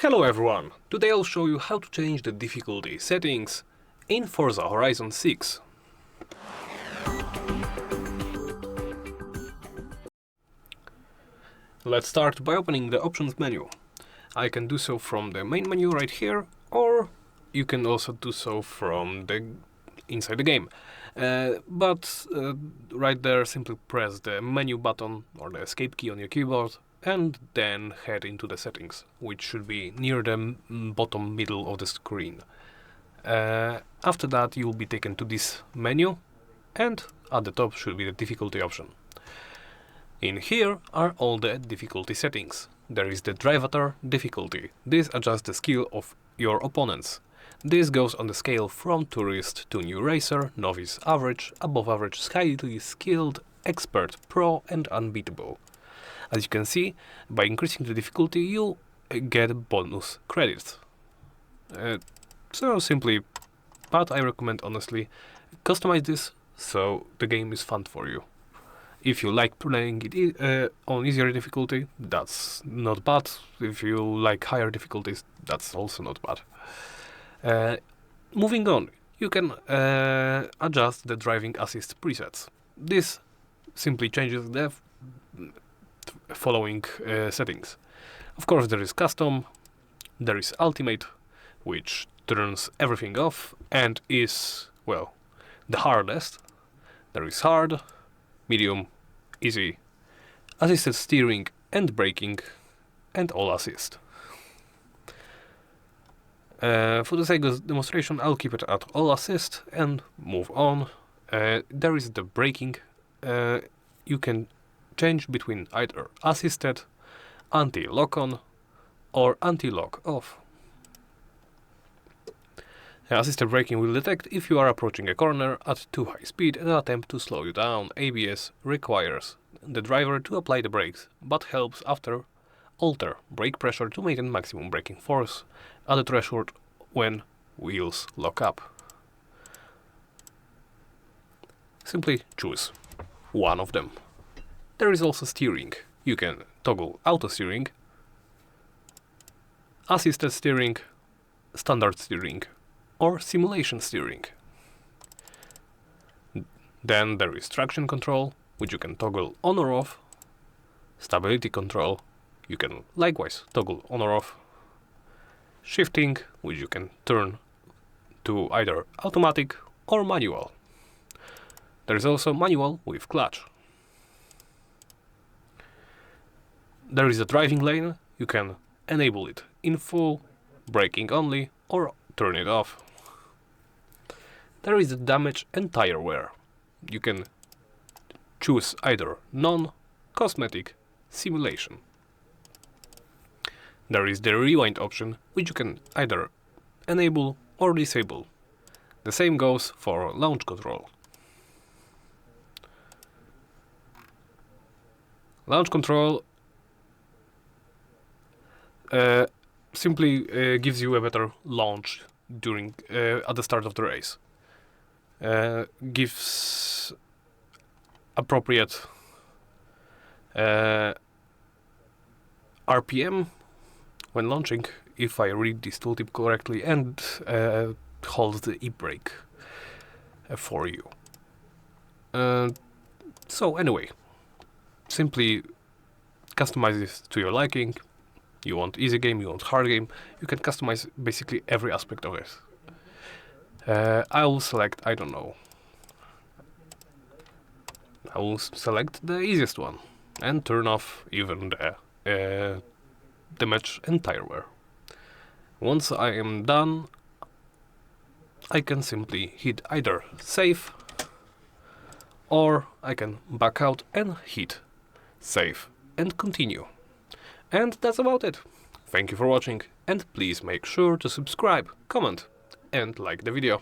Hello everyone! Today I'll show you how to change the difficulty settings in Forza Horizon 6. Let's start by opening the options menu. I can do so from the main menu right here, or you can also do so from the inside the game. But right there, simply press the menu button or the escape key on your keyboard and then head into the settings, which should be near the bottom middle of the screen. After that you'll be taken to this menu, and at the top should be the difficulty option. In here are all the difficulty settings. There is the Drivatar difficulty. This adjusts the skill of your opponents. This goes on the scale from tourist to new racer, novice, average, above average, highly skilled, expert, pro and unbeatable. As you can see, by increasing the difficulty you get bonus credits. So simply, but I recommend honestly, customize this so the game is fun for you. If you like playing it on easier difficulty, that's not bad. If you like higher difficulties, that's also not bad. Moving on, you can adjust the driving assist presets. This simply changes the following settings. Of course, there is custom, there is ultimate, which turns everything off and is, well, the hardest. There is hard, medium, easy, assisted steering and braking, and all assist. For the sake of demonstration, I'll keep it at all assist and move on. There is the braking. You can change between either assisted, anti-lock on, or anti-lock off. Assisted braking will detect if you are approaching a corner at too high speed and attempt to slow you down. ABS requires the driver to apply the brakes, but helps after alter brake pressure to maintain maximum braking force at the threshold when wheels lock up. Simply choose one of them. There is also steering. You can toggle auto steering, assisted steering, standard steering, or simulation steering. Then there is traction control, which you can toggle on or off. Stability control, you can likewise toggle on or off. Shifting, which you can turn to either automatic or manual. There is also manual with clutch. There is a driving lane. You can enable it in full, braking only, or turn it off. There is the damage and tire wear. You can choose either non, cosmetic, simulation. There is the rewind option, which you can either enable or disable. The same goes for launch control. Launch control simply gives you a better launch during at the start of the race. Gives appropriate RPM when launching, if I read this tooltip correctly, and holds the e-brake for you. So anyway, simply customize this to your liking. You want easy game, you want hard game, you can customize basically every aspect of it. I will select, I don't know, I will select the easiest one and turn off even the damage and tire wear. Once I am done, I can simply hit either save, or I can back out and hit save and continue. And that's about it. Thank you for watching, and please make sure to subscribe, comment and like the video.